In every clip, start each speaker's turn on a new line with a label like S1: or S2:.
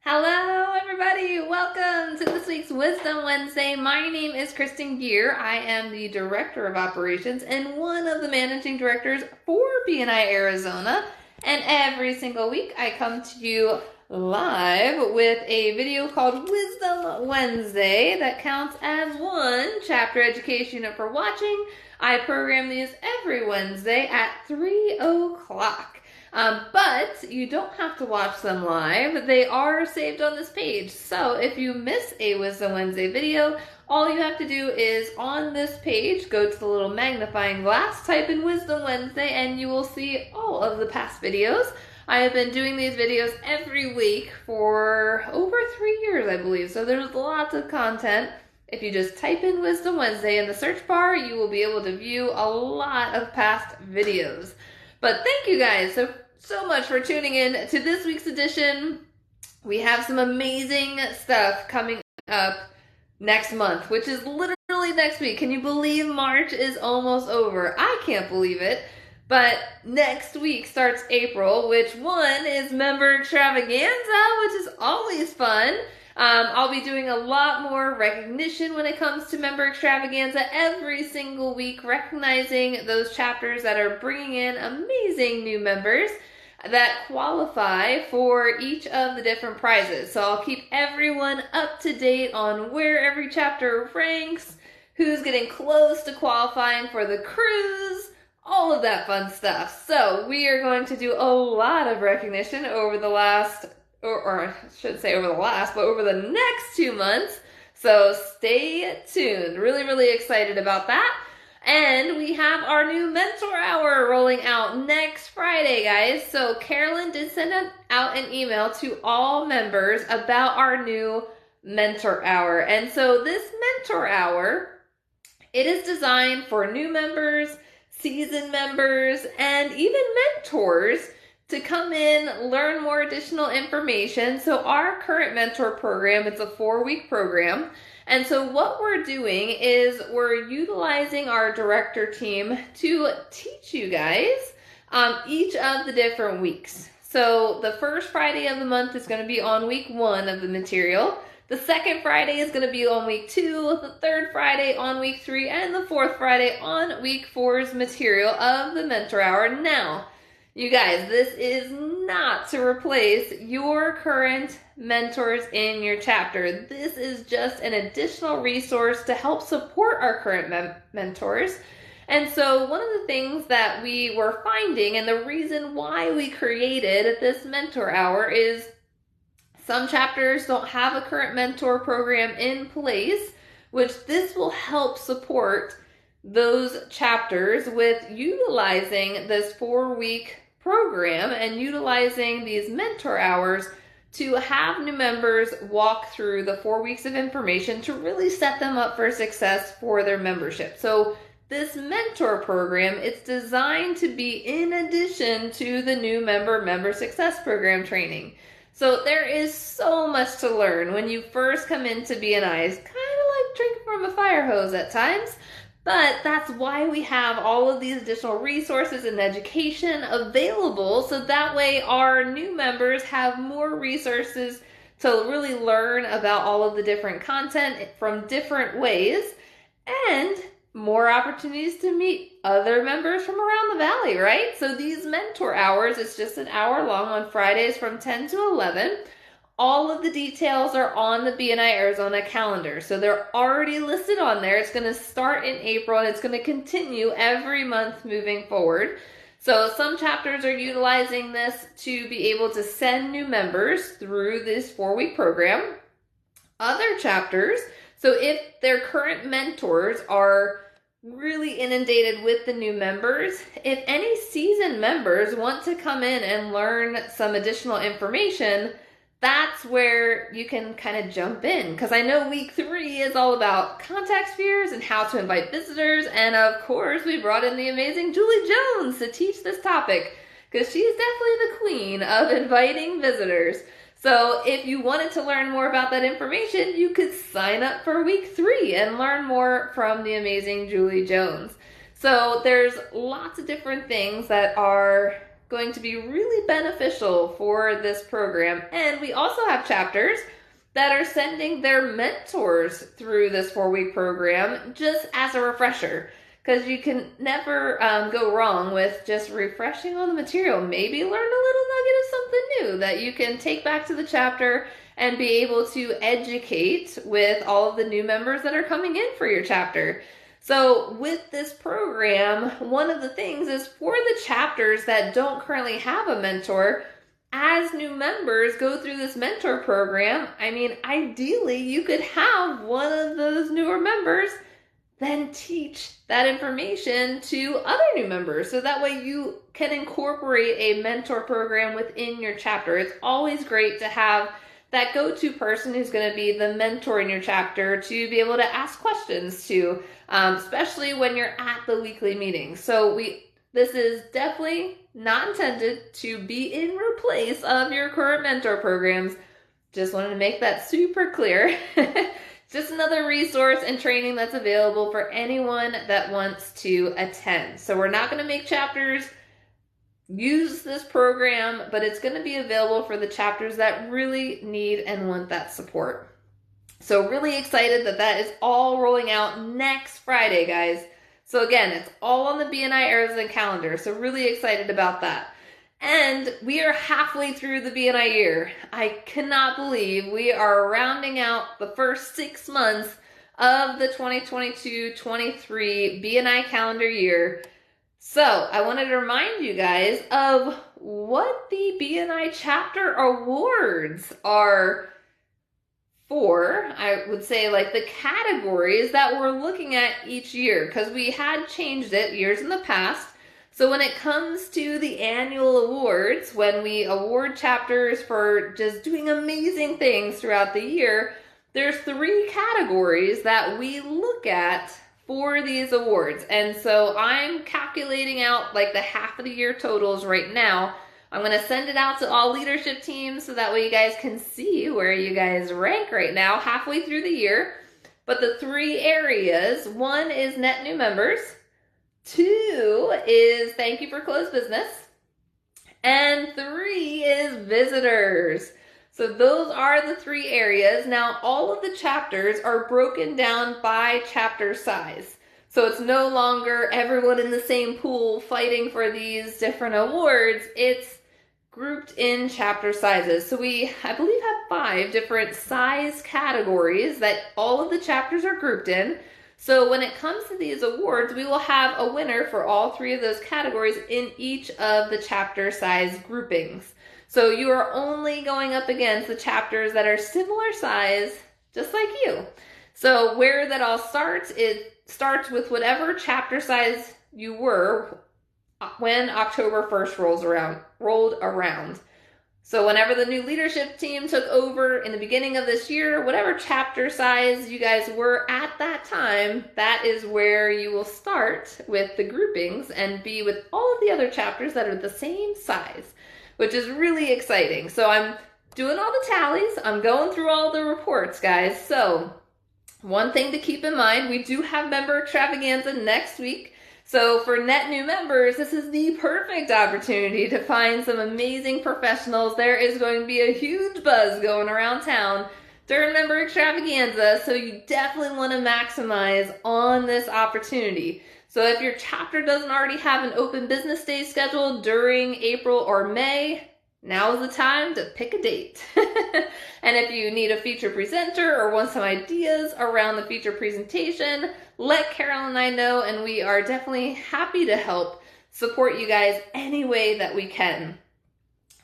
S1: Hello, everybody. Welcome to this week's Wisdom Wednesday. My name is Kristen Gear. I am the Director of Operations and one of the Managing Directors for BNI Arizona. And every single week, I come to you live with a video called Wisdom Wednesday that counts as one chapter education unit for watching. I program these every Wednesday at 3 o'clock. But you don't have to watch them live. They are saved on this page. So if you miss a Wisdom Wednesday video, all you have to do is on this page, go to the little magnifying glass, type in Wisdom Wednesday, and you will see all of the past videos. I have been doing these videos every week for over 3 years, I believe. So there's lots of content. If you just type in Wisdom Wednesday in the search bar, you will be able to view a lot of past videos. But thank you guys so much for tuning in to this week's edition. We have some amazing stuff coming up next month, which is literally next week. Can you believe March is almost over? I can't believe it. But next week starts April, which one is Member Extravaganza, which is always fun. I'll be doing a lot more recognition when it comes to Member Extravaganza every single week, recognizing those chapters that are bringing in amazing new members that qualify for each of the different prizes. So I'll keep everyone up to date on where every chapter ranks, who's getting close to qualifying for the cruise, all of that fun stuff. So we are going to do a lot of recognition over the last, or I should say over the last, but over the next 2 months. So stay tuned. Really excited about that. And we have our new mentor hour rolling out next Friday, guys. So Carolyn did send out an email to all members about our new mentor hour. And so this mentor hour, it is designed for new members, seasoned members, and even mentors to come in, learn more additional information. So our current mentor program, it's a 4-week program. And so what we're doing is we're utilizing our director team to teach you guys each of the different weeks. So the first Friday of the month is going to be on week 1 of the material. The second Friday is going to be on week 2, the third Friday on week 3, and the fourth Friday on week 4's material of the mentor hour. Now, you guys, this is not to replace your current mentors in your chapter. This is just an additional resource to help support our current mentors. And so one of the things that we were finding, and the reason why we created this mentor hour, is some chapters don't have a current mentor program in place, which this will help support those chapters with utilizing this 4-week program and utilizing these mentor hours to have new members walk through the 4 weeks of information to really set them up for success for their membership. So this mentor program, it's designed to be in addition to the new member success program training. So there is so much to learn when you first come into BNI. It's kind of like drinking from a fire hose at times. But that's why we have all of these additional resources and education available, so that way our new members have more resources to really learn about all of the different content from different ways, and more opportunities to meet other members from around the valley, right? So these mentor hours, it's just an hour long on Fridays from 10 to 11. All of the details are on the BNI Arizona calendar. So they're already listed on there. It's going to start in April and it's going to continue every month moving forward. So some chapters are utilizing this to be able to send new members through this 4-week program. Other chapters, so if their current mentors are really inundated with the new members, if any seasoned members want to come in and learn some additional information, that's where you can kind of jump in, because I know week 3 is all about contact spheres and how to invite visitors, and of course we brought in the amazing Julie Jones to teach this topic, because she's definitely the queen of inviting visitors. So if you wanted to learn more about that information, you could sign up for week 3 and learn more from the amazing Julie Jones. So there's lots of different things that are going to be really beneficial for this program. And we also have chapters that are sending their mentors through this 4-week program just as a refresher, because you can never go wrong with just refreshing on the material. Maybe learn a little nugget of something new that you can take back to the chapter and be able to educate with all of the new members that are coming in for your chapter. So with this program, one of the things is for the chapters that don't currently have a mentor, as new members go through this mentor program, I mean, ideally you could have one of those newer members then teach that information to other new members. So that way you can incorporate a mentor program within your chapter. It's always great to have that go-to person who's going to be the mentor in your chapter to be able to ask questions to, especially when you're at the weekly meetings. So this is definitely not intended to be in replace of your current mentor programs. Just wanted to make that super clear. Just another resource and training that's available for anyone that wants to attend. So we're not going to make chapters use this program, but it's going to be available for the chapters that really need and want that support. So really excited that that is all rolling out next Friday, guys. So again, it's all on the BNI Arizona calendar. So really excited about that. And we are halfway through the BNI year. I cannot believe we are rounding out the first 6 months of the 2022-23 BNI calendar year. So I wanted to remind you guys of what the BNI chapter awards are for. I would say like the categories that we're looking at each year, because we had changed it years in the past. So when it comes to the annual awards, when we award chapters for just doing amazing things throughout the year, there's 3 categories that we look at for these awards. And so I'm calculating out like the half of the year totals right now. I'm going to send it out to all leadership teams so that way you guys can see where you guys rank right now halfway through the year. But the 3 areas, 1 is net new members, 2 is thank you for closed business, and 3 is visitors. So those are the 3 areas. Now all of the chapters are broken down by chapter size. So it's no longer everyone in the same pool fighting for these different awards. It's grouped in chapter sizes. So we, I believe, have 5 different size categories that all of the chapters are grouped in. So when it comes to these awards, we will have a winner for all 3 of those categories in each of the chapter size groupings. So you are only going up against the chapters that are similar size, just like you. So where that all starts, it starts with whatever chapter size you were when October 1st rolled around. So whenever the new leadership team took over in the beginning of this year, whatever chapter size you guys were at that time, that is where you will start with the groupings and be with all of the other chapters that are the same size, which is really exciting. So I'm doing all the tallies. I'm going through all the reports, guys. So one thing to keep in mind, we do have member extravaganza next week. So for net new members, this is the perfect opportunity to find some amazing professionals. There is going to be a huge buzz going around town during member extravaganza, so you definitely want to maximize on this opportunity. So if your chapter doesn't already have an open business day scheduled during April or May, now is the time to pick a date. And if you need a feature presenter or want some ideas around the feature presentation, let Carol and I know, and we are definitely happy to help support you guys any way that we can.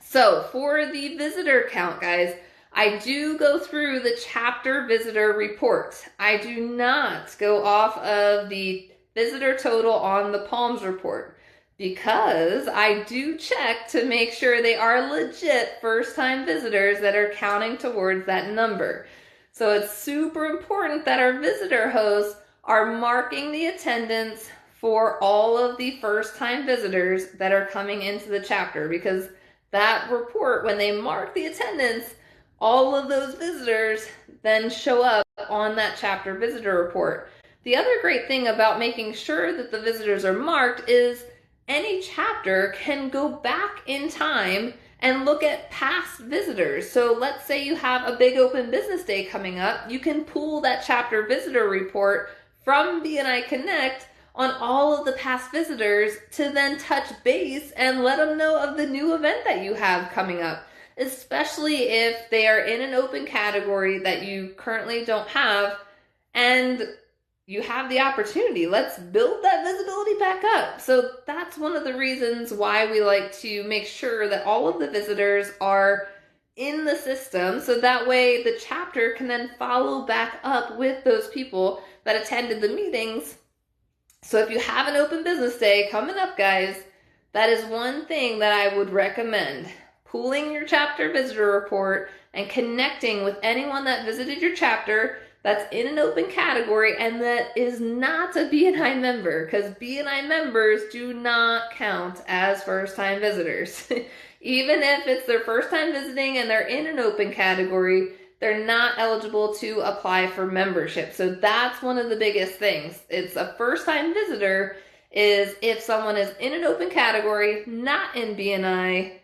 S1: So for the visitor count, guys, I do go through the chapter visitor report. I do not go off of the visitor total on the Palms report, because I do check to make sure they are legit first-time visitors that are counting towards that number. So it's super important that our visitor hosts are marking the attendance for all of the first-time visitors that are coming into the chapter, because that report, when they mark the attendance, all of those visitors then show up on that chapter visitor report. The other great thing about making sure that the visitors are marked is any chapter can go back in time and look at past visitors. So let's say you have a big open business day coming up. You can pull that chapter visitor report from BNI Connect on all of the past visitors to then touch base and let them know of the new event that you have coming up, especially if they are in an open category that you currently don't have and you have the opportunity. Let's build that visibility back up. So that's one of the reasons why we like to make sure that all of the visitors are in the system, so that way the chapter can then follow back up with those people that attended the meetings. So if you have an open business day coming up, guys, that is one thing that I would recommend. Pooling your chapter visitor report and connecting with anyone that visited your chapter that's in an open category and that is not a BNI member, because BNI members do not count as first-time visitors. Even if it's their first time visiting and they're in an open category, they're not eligible to apply for membership. So that's one of the biggest things. It's a first-time visitor is if someone is in an open category, not in BNI,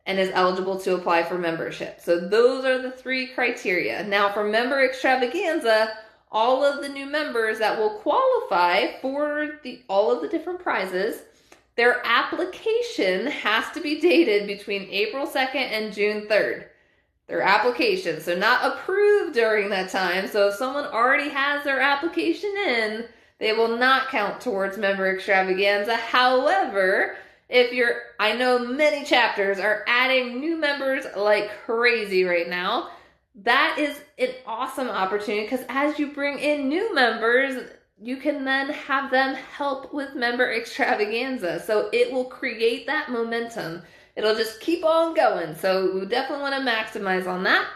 S1: and is eligible to apply for membership. So those are the 3 criteria. Now for member extravaganza, all of the new members that will qualify for all of the different prizes, their application has to be dated between April 2nd and June 3rd. Their application, so not approved during that time. So if someone already has their application in, they will not count towards member extravaganza. However, I know many chapters are adding new members like crazy right now. That is an awesome opportunity, because as you bring in new members, you can then have them help with member extravaganza. So it will create that momentum. It'll just keep on going. So we definitely want to maximize on that.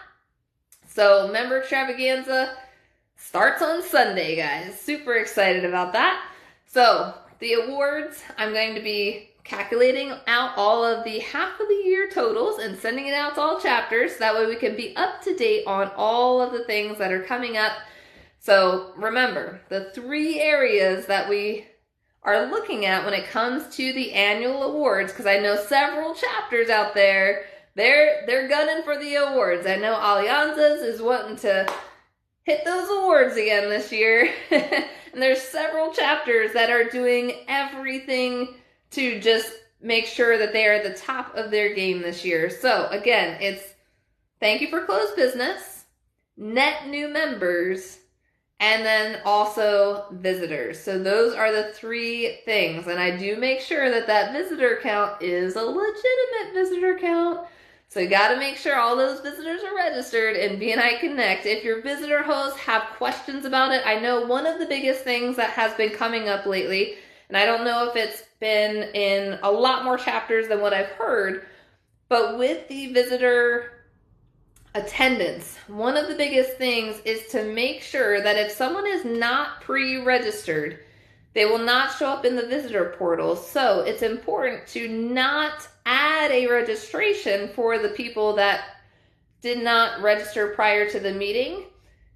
S1: So member extravaganza starts on Sunday, guys. Super excited about that. So the awards, I'm going to be calculating out all of the half of the year totals and sending it out to all chapters. That way we can be up to date on all of the things that are coming up. So remember, the 3 areas that we are looking at when it comes to the annual awards, because I know several chapters out there, they're gunning for the awards. I know Alianzas is wanting to hit those awards again this year. And there's several chapters that are doing everything to just make sure that they are at the top of their game this year. So again, it's thank you for closed business, net new members, and then also visitors. So those are the 3 things. And I do make sure that that visitor count is a legitimate visitor count. So you got to make sure all those visitors are registered in BNI Connect. If your visitor hosts have questions about it, I know one of the biggest things that has been coming up lately, and I don't know if it's been in a lot more chapters than what I've heard, but with the visitor attendance, one of the biggest things is to make sure that if someone is not pre-registered, they will not show up in the visitor portal. So it's important to not add a registration for the people that did not register prior to the meeting.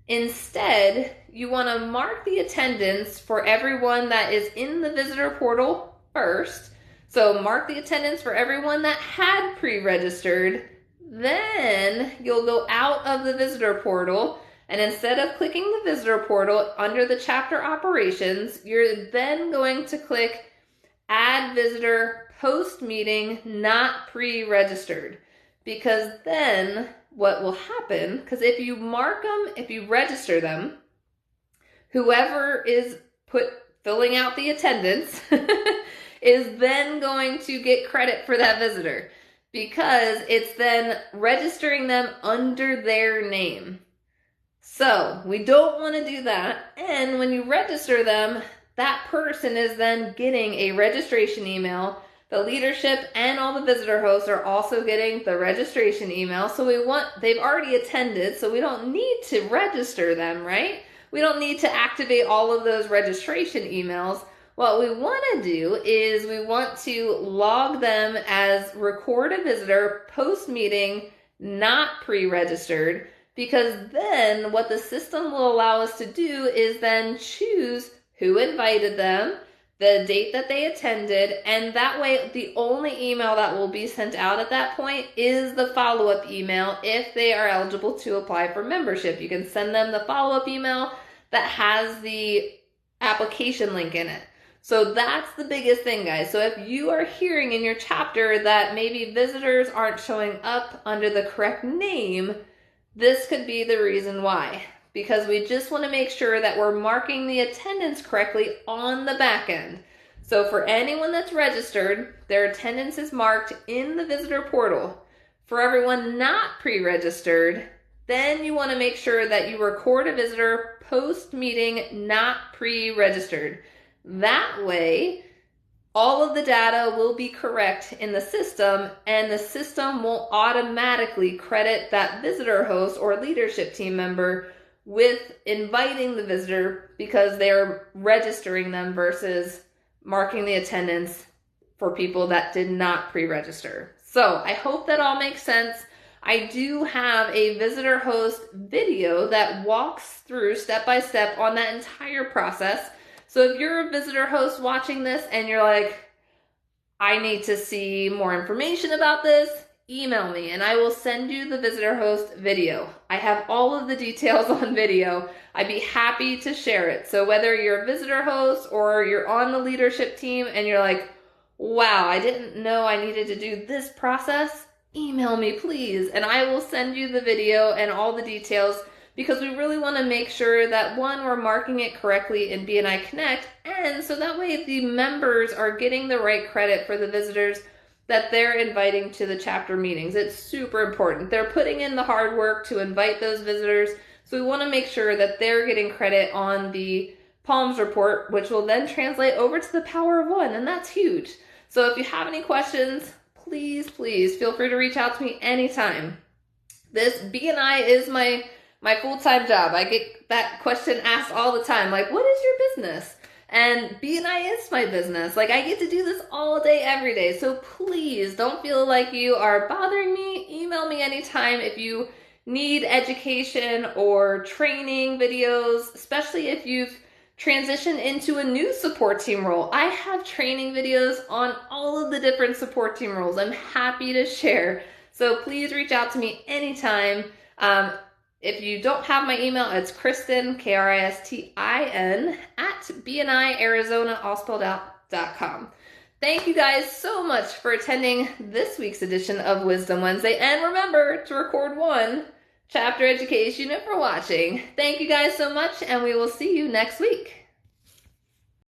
S1: Instead, you want to mark the attendance for everyone that is in the visitor portal first. So mark the attendance for everyone that had pre-registered. Then you'll go out of the visitor portal, and instead of clicking the visitor portal under the chapter operations, you're then going to click add visitor post meeting not pre-registered. Because then what will happen, because if you mark them, if you register them, whoever is filling out the attendance is then going to get credit for that visitor, because it's then registering them under their name. So we don't want to do that. And when you register them, that person is then getting a registration email. The leadership and all the visitor hosts are also getting the registration email. So they've already attended, so we don't need to register them, right? We don't need to activate all of those registration emails. What we want to do is we want to log them as record a visitor post-meeting, not pre-registered, because then what the system will allow us to do is then choose who invited them, the date that they attended, and that way the only email that will be sent out at that point is the follow-up email if they are eligible to apply for membership. You can send them the follow-up email that has the application link in it. So that's the biggest thing, guys. So if you are hearing in your chapter that maybe visitors aren't showing up under the correct name, this could be the reason why. Because we just want to make sure that we're marking the attendance correctly on the back end. So for anyone that's registered, their attendance is marked in the visitor portal. For everyone not pre-registered, then you want to make sure that you record a visitor post-meeting not pre-registered. That way, all of the data will be correct in the system, and the system will automatically credit that visitor host or leadership team member with inviting the visitor because they're registering them versus marking the attendance for people that did not pre-register. So I hope that all makes sense. I do have a visitor host video that walks through step by step on that entire process. So if you're a visitor host watching this and you're like, I need to see more information about this, email me and I will send you the visitor host video. I have all of the details on video. I'd be happy to share it. So whether you're a visitor host or you're on the leadership team and you're like, wow, I didn't know I needed to do this process, email me please. And I will send you the video and all the details because we really want to make sure that one, we're marking it correctly in BNI Connect, and so that way the members are getting the right credit for the visitors that they're inviting to the chapter meetings. It's super important. They're putting in the hard work to invite those visitors, so we want to make sure that they're getting credit on the PALMS report, which will then translate over to the Power of One, and that's huge. So if you have any questions, please feel free to reach out to me anytime. This BNI is my full-time job. I get that question asked all the time, like, what is your business? And BNI is my business. Like, I get to do this all day, every day. So please don't feel like you are bothering me. Email me anytime if you need education or training videos, especially if you've transitioned into a new support team role. I have training videos on all of the different support team roles. I'm happy to share. So please reach out to me anytime. If you don't have my email, it's Kristin, Kristin, at BNIArizona, all spelled out.com. Thank you guys so much for attending this week's edition of Wisdom Wednesday. And remember to record one chapter education unit for watching. Thank you guys so much, and we will see you next week.